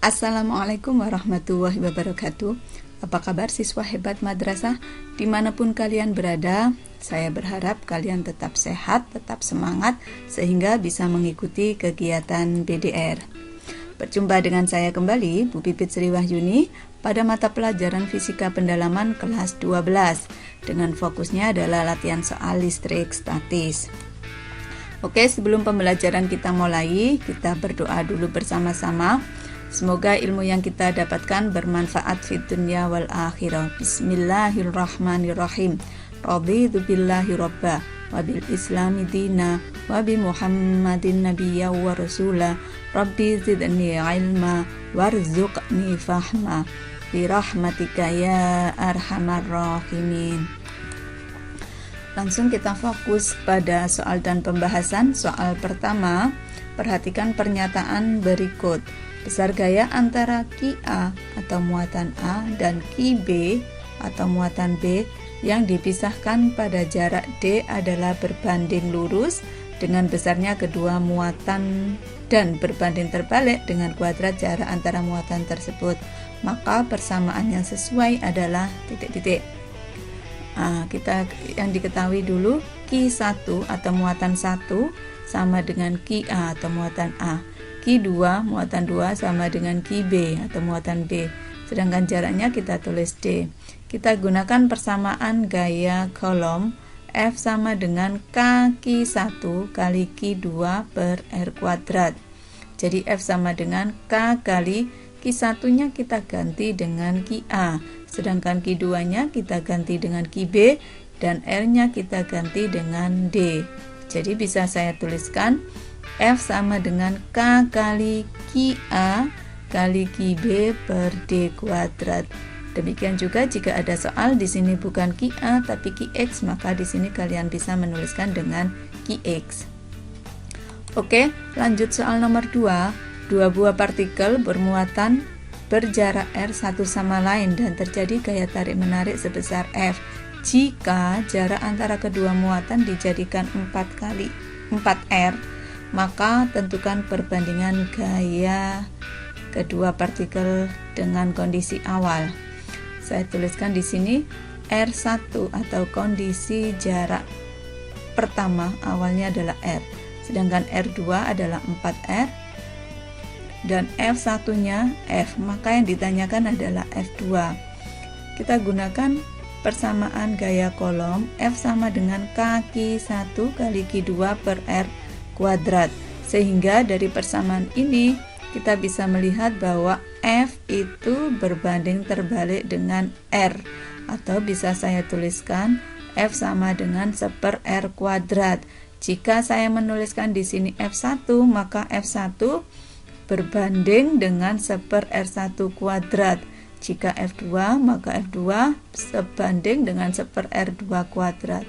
Assalamualaikum warahmatullahi wabarakatuh. Apa kabar siswa hebat madrasah? Dimanapun kalian berada, saya berharap kalian tetap sehat, tetap semangat, sehingga bisa mengikuti kegiatan BDR. Berjumpa dengan saya kembali, Bu Pipit Sri Wahyuni, pada mata pelajaran Fisika Pendalaman kelas 12, dengan fokusnya adalah latihan soal listrik statis. Oke, sebelum pembelajaran kita mulai, kita berdoa dulu bersama-sama. Semoga ilmu yang kita dapatkan bermanfaat fid dunya wal akhirah. Bismillahirrahmanirrahim. Raditu billahi robba wa bil islami dina wa bi muhammadin nabiyya wa rasula. Rabbi zidni ilma warzuqni fahma bi rahmatika ya arhamar rahimin. Langsung kita fokus pada soal dan pembahasan. Soal pertama, perhatikan pernyataan berikut. Besar gaya antara Ki A atau muatan A dan Ki B atau muatan B yang dipisahkan pada jarak D adalah berbanding lurus dengan besarnya kedua muatan dan berbanding terbalik dengan kuadrat jarak antara muatan tersebut. Maka persamaan yang sesuai adalah titik-titik. Kita yang diketahui dulu, Ki 1 atau muatan 1 sama dengan Ki A atau muatan A. Ki 2 muatan 2 sama dengan Ki B atau muatan B. Sedangkan jaraknya kita tulis D. Kita gunakan persamaan gaya kolom. F sama dengan K Ki 1 kali Ki 2 per R kuadrat. Jadi F sama dengan K kali Ki 1-nya kita ganti dengan Ki A, sedangkan Ki 2-nya kita ganti dengan Ki B, dan R-nya kita ganti dengan D. Jadi bisa saya tuliskan F sama dengan K kali Ki A kali Ki B per D kuadrat. Demikian juga jika ada soal di sini bukan Ki A tapi Ki X, maka di sini kalian bisa menuliskan dengan Ki X. Oke, lanjut soal nomor 2. Dua buah partikel bermuatan berjarak R satu sama lain dan terjadi gaya tarik-menarik sebesar F. Jika jarak antara kedua muatan dijadikan 4R, maka tentukan perbandingan gaya kedua partikel dengan kondisi awal. Saya tuliskan di sini R1 atau kondisi jarak pertama awalnya adalah R, sedangkan R2 adalah 4R dan F1-nya F, maka yang ditanyakan adalah F2. Kita gunakan persamaan gaya kolom. F sama dengan K Ki 1 kali Ki 2 per R kuadrat. Sehingga dari persamaan ini kita bisa melihat bahwa F itu berbanding terbalik dengan R, atau bisa saya tuliskan F sama dengan 1 R kuadrat. Jika saya menuliskan di sini F1, maka F1 berbanding dengan 1 R1 kuadrat. Jika F2, maka F2 sebanding dengan 1 R2 kuadrat.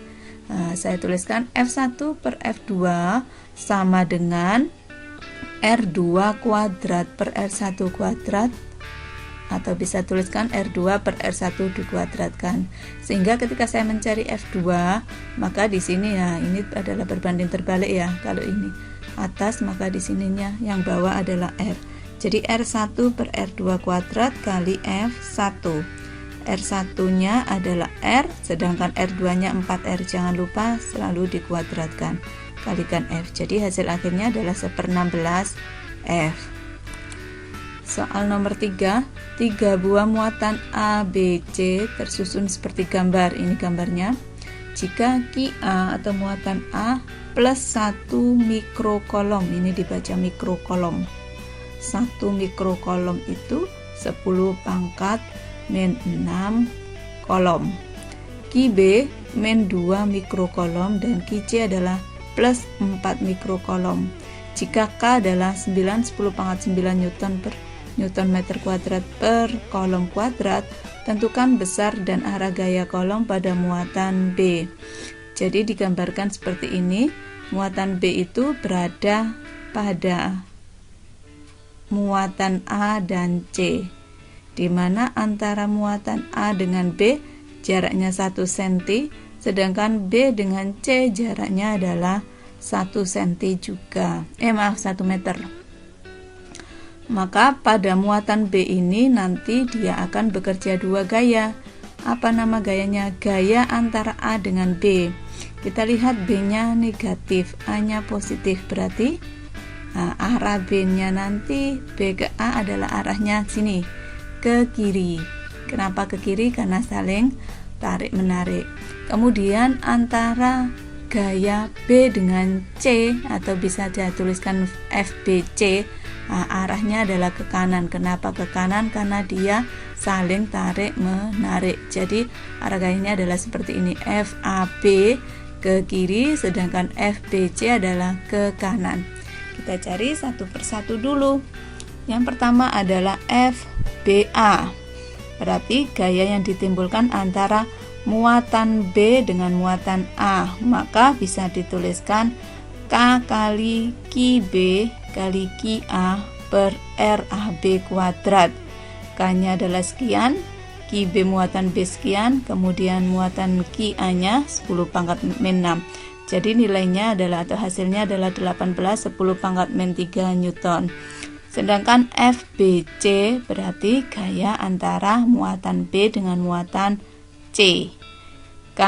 Saya tuliskan F1 per F2 sama dengan R2 kuadrat per R1 kuadrat, atau bisa tuliskan R2 per R1 dikuadratkan. Sehingga ketika saya mencari F2, maka di sini ini adalah berbanding terbalik ya. Kalau ini atas, maka di sininya yang bawah adalah R. Jadi R1 per R2 kuadrat kali F1. R1-nya adalah R, sedangkan R2-nya 4R. Jangan lupa selalu dikuadratkan. Kalikan F. Jadi hasil akhirnya adalah 1/16 F. Soal nomor 3. 3 buah muatan A, B, C tersusun seperti gambar. Ini gambarnya. Jika Ki A atau muatan A plus 1 mikrokolom, ini dibaca mikrokolom. 1 mikrokolom itu 10 pangkat min 6 kolom. Ki B min 2 mikrokolom dan Ki C adalah plus 4 mikrokolom. Jika K adalah 9 10 pangkat 9 Newton meter kuadrat per kolom kuadrat, tentukan besar dan arah gaya kolom pada muatan B. Jadi digambarkan seperti ini. Muatan B itu berada pada muatan A dan C, di mana antara muatan A dengan B jaraknya 1 cm, sedangkan B dengan C jaraknya adalah 1 cm juga. 1 meter. Maka pada muatan B ini nanti dia akan bekerja dua gaya. Apa nama gayanya? Gaya antara A dengan B. Kita lihat B-nya negatif, A-nya positif, berarti arah B-nya nanti B ke A adalah arahnya sini, ke kiri. Kenapa ke kiri? Karena saling tarik-menarik. Kemudian antara gaya B dengan C, atau bisa dituliskan FBC, arahnya adalah ke kanan. Kenapa ke kanan? Karena dia saling tarik-menarik. Jadi arah gayanya adalah seperti ini, FAB ke kiri, sedangkan FBC adalah ke kanan. Kita cari satu persatu dulu. Yang pertama adalah FBA. Berarti gaya yang ditimbulkan antara muatan B dengan muatan A, maka bisa dituliskan K kali QB kali QA per RAB kuadrat. K-nya adalah sekian, QB muatan B sekian, kemudian muatan QA-nya 10 pangkat min 6. Jadi nilainya adalah, atau hasilnya adalah 18 10 pangkat min 3 Newton. Sedangkan FBC berarti gaya antara muatan B dengan muatan C. K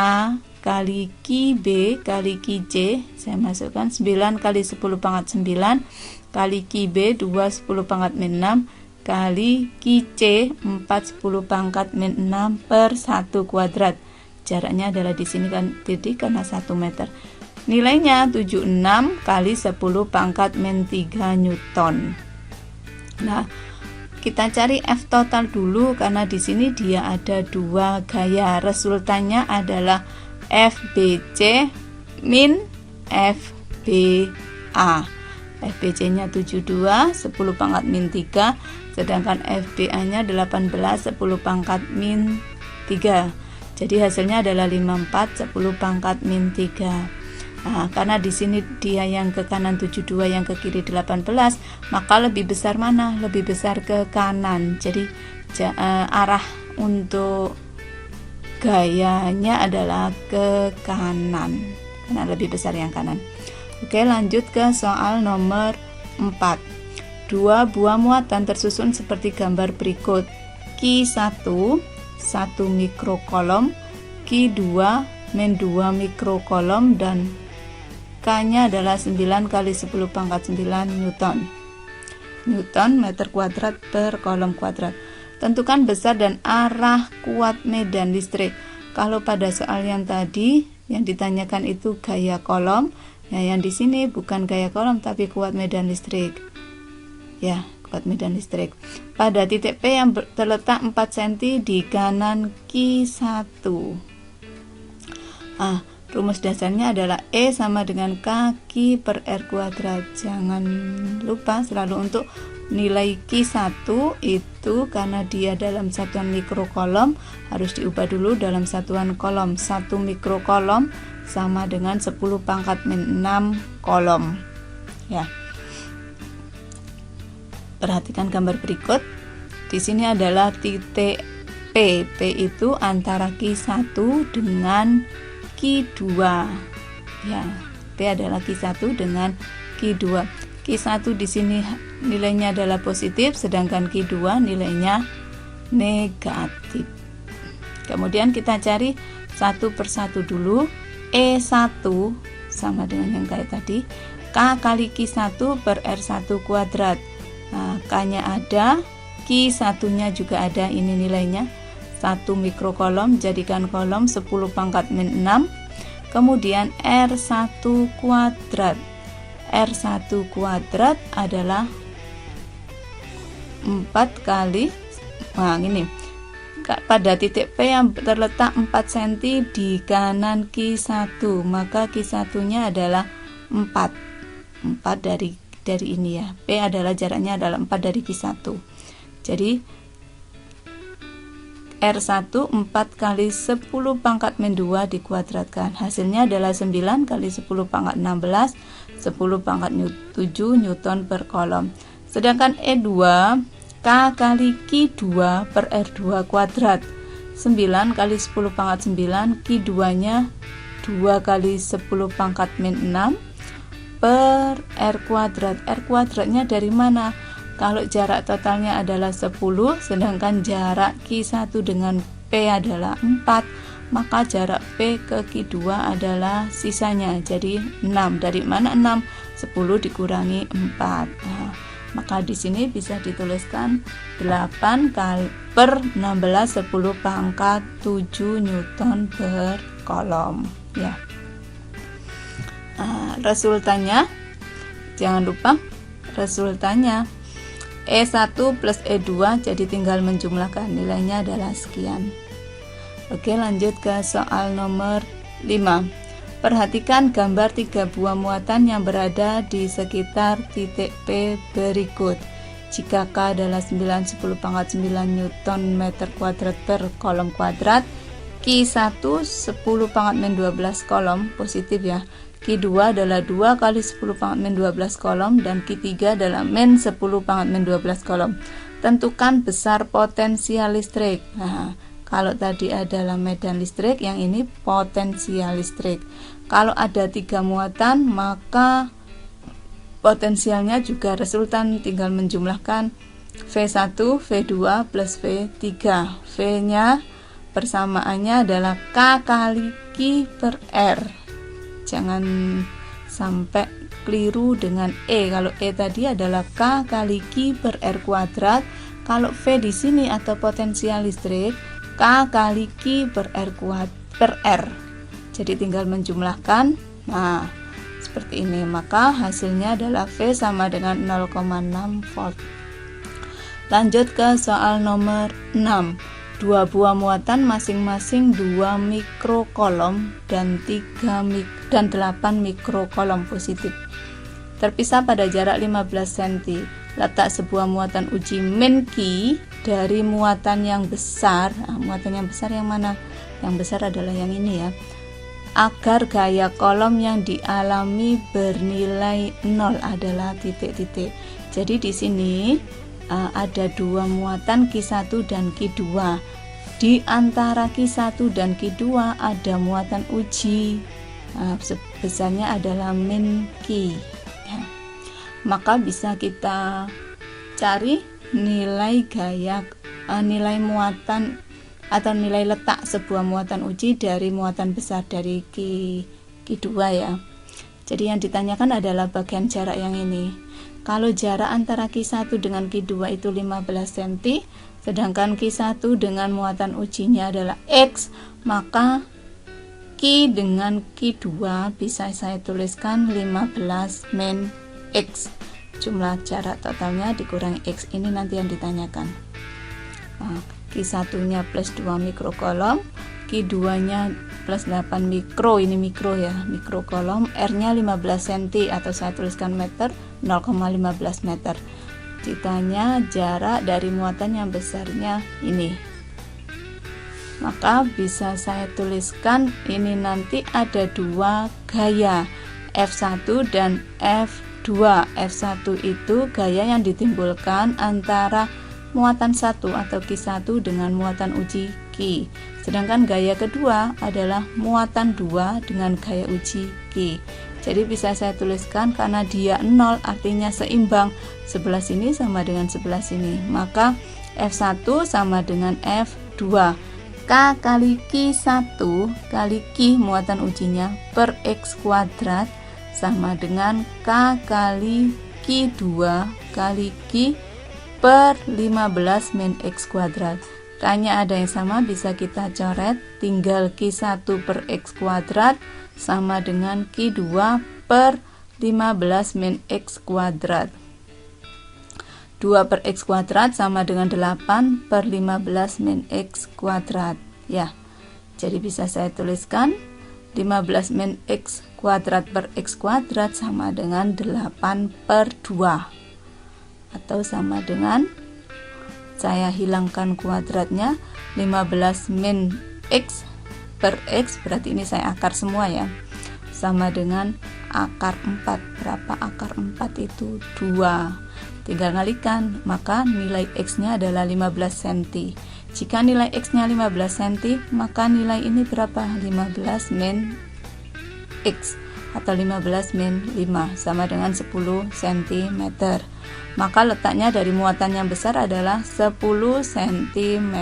kali QB kali QC, saya masukkan 9 kali 10 pangkat 9 kali QB 2 10 pangkat min 6 kali QC 4 10 pangkat min 6 per 1 kuadrat. Jaraknya adalah di sini kan titik karena 1 meter. Nilainya 76 kali 10 pangkat min 3 Newton. Nah, kita cari F total dulu karena di sini dia ada dua gaya. Resultannya adalah FBC min FBA. FBC-nya 72 10 pangkat min 3, sedangkan FBA-nya 18 10 pangkat min 3. Jadi hasilnya adalah 54 10 pangkat min 3. Nah, karena di sini dia yang ke kanan 72, yang ke kiri 18, maka lebih besar mana? Lebih besar ke kanan. Jadi arah untuk gayanya adalah ke kanan, karena lebih besar yang kanan. Oke, lanjut ke soal nomor 4. Dua buah muatan tersusun seperti gambar berikut. Q1 1 mikrokolom, Q2 min 2 mikrokolom, dan K-nya adalah 9 kali 10 pangkat 9 Newton. Newton meter kuadrat per kolom kuadrat. Tentukan besar dan arah kuat medan listrik. Kalau pada soal yang tadi yang ditanyakan itu gaya kolom, nah yang di sini bukan gaya kolom tapi kuat medan listrik. Ya, kuat medan listrik. Pada titik P yang terletak 4 cm di kanan Q1. Rumus dasarnya adalah E sama dengan K per R kuadrat. Jangan lupa selalu untuk nilai Q1 itu karena dia dalam satuan mikrokolom harus diubah dulu dalam satuan kolom. 1 mikrokolom sama dengan 10 pangkat min 6 kolom. Ya. Perhatikan gambar berikut. Di sini adalah titik P. P itu antara Q1 dengan Q2. Ya, P adalah Q1 dengan Q2. Q1 di sini nilainya adalah positif, sedangkan Q2 nilainya negatif. Kemudian kita cari satu persatu dulu. E1 sama dengan yang kayak tadi, K kali Q1 per R1 kuadrat. Nah, K-nya ada, Q1-nya juga ada, ini nilainya. 1 mikrokolom, jadikan kolom 10 pangkat min 6. Kemudian R1 kuadrat. R1 kuadrat adalah 4 kali, nah ini, pada titik P yang terletak 4 cm di kanan Q1, maka Q1-nya adalah 4 dari ini ya. P adalah jaraknya adalah 4 dari Q1. Jadi R1 4 kali 10 pangkat min 2 dikuadratkan. Hasilnya adalah 9 kali 10 pangkat 16, 10 pangkat 7 Newton per kolom. Sedangkan E2 K kali Q2 per R2 kuadrat. 9 kali 10 pangkat 9, Q2 nya 2 kali 10 pangkat min 6 per R kuadrat. R kuadratnya dari mana? Kalau jarak totalnya adalah 10, sedangkan jarak Q1 dengan P adalah 4, maka jarak P ke Q2 adalah sisanya, jadi 6. Dari mana 6? 10 dikurangi 4. Nah, maka di sini bisa dituliskan 8 per 16 10 pangkat 7 Newton per kolom ya. Resultanya, jangan lupa resultanya E1 plus E2, jadi tinggal menjumlahkan, nilainya adalah sekian. Oke, lanjut ke soal nomor 5. Perhatikan gambar 3 buah muatan yang berada di sekitar titik P berikut. Jika K adalah 9 10 pangkat 9 Newton meter kuadrat per kolom kuadrat, Q1 10 pangkat min 12 kolom, positif ya. Q2 adalah 2 kali 10 pangkat min 12 kolom, dan Q3 adalah min 10 pangkat min 12 kolom. Tentukan besar potensial listrik. Nah, kalau tadi adalah medan listrik, yang ini potensial listrik. Kalau ada 3 muatan, maka potensialnya juga resultan, tinggal menjumlahkan V1, V2 plus V3. V-nya persamaannya adalah K kali Q per R. Jangan sampai keliru dengan E. Kalau E tadi adalah K kali Q per R kuadrat. Kalau V di sini atau potensial listrik, K kali Q per R. Jadi tinggal menjumlahkan. Nah, seperti ini. Maka hasilnya adalah V sama dengan 0,6 volt. Lanjut ke soal nomor 6. 2 buah muatan masing-masing 2 mikrokolom dan 8 mikrokolom positif, terpisah pada jarak 15 cm. Letak sebuah muatan uji min Q dari muatan yang besar. Muatan yang besar yang mana? Yang besar adalah yang ini ya. Agar gaya kolom yang dialami bernilai 0 adalah titik-titik. Jadi di sini ada 2 muatan Q1 dan Q2. Di antara Q1 dan Q2 ada muatan uji. Besarnya adalah min Q ya. Maka bisa kita cari nilai nilai muatan atau nilai letak sebuah muatan uji dari muatan besar dari Q2 ya. Jadi yang ditanyakan adalah bagian jarak yang ini. Kalau jarak antara Q1 dengan Q2 itu 15 cm, sedangkan Q1 dengan muatan ujinya adalah X, maka Q dengan Q2 bisa saya tuliskan 15 min X. Jumlah jarak totalnya dikurangi X, ini nanti yang ditanyakan. Q1 nya plus 2 mikrokolom, Q2 nya plus 8 mikro, ini mikro ya, mikrokolom. R nya 15 cm atau saya tuliskan meter, 0,15 meter. Ditanya jarak dari muatan yang besarnya ini, maka bisa saya tuliskan ini nanti ada 2 gaya, F1 dan F2. F1 itu gaya yang ditimbulkan antara muatan 1 atau Q1 dengan muatan uji Q. Sedangkan gaya kedua adalah muatan 2 dengan gaya uji Q. Jadi bisa saya tuliskan karena dia 0 artinya seimbang, sebelah sini sama dengan sebelah sini. Maka F1 sama dengan F2. K kali Q1 kali Q muatan ujinya per X kuadrat sama dengan K kali Q2 kali Q per 15 min X kuadrat. K-nya ada yang sama, bisa kita coret, tinggal Q1 per X kuadrat sama dengan Q2 per 15 min X kuadrat. 2 per X kuadrat sama dengan 8 per 15 min X kuadrat ya. Jadi bisa saya tuliskan 15 min X kuadrat per X kuadrat sama dengan 8 per 2, atau sama dengan, saya hilangkan kuadratnya, 15 min X per X, berarti ini saya akar semua ya, sama dengan akar 4. Berapa akar 4 itu? 2. Tinggal ngalikan, maka nilai X nya adalah 15 cm. Jika nilai X nya 15 cm, maka nilai ini berapa? 15 min X. atau 15 min 5 sama dengan 10 cm. Maka letaknya dari muatan yang besar adalah 10 cm.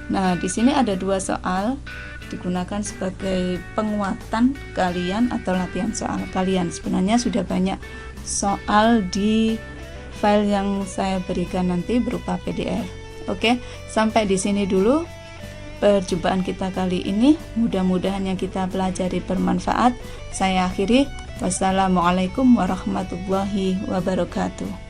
Nah, di sini ada 2 soal digunakan sebagai penguatan kalian atau latihan soal kalian. Sebenarnya sudah banyak soal di file yang saya berikan nanti berupa PDF. Oke, sampai di sini dulu perjumpaan kita kali ini. Mudah-mudahan yang kita pelajari bermanfaat. Saya akhiri. Wassalamualaikum warahmatullahi wabarakatuh.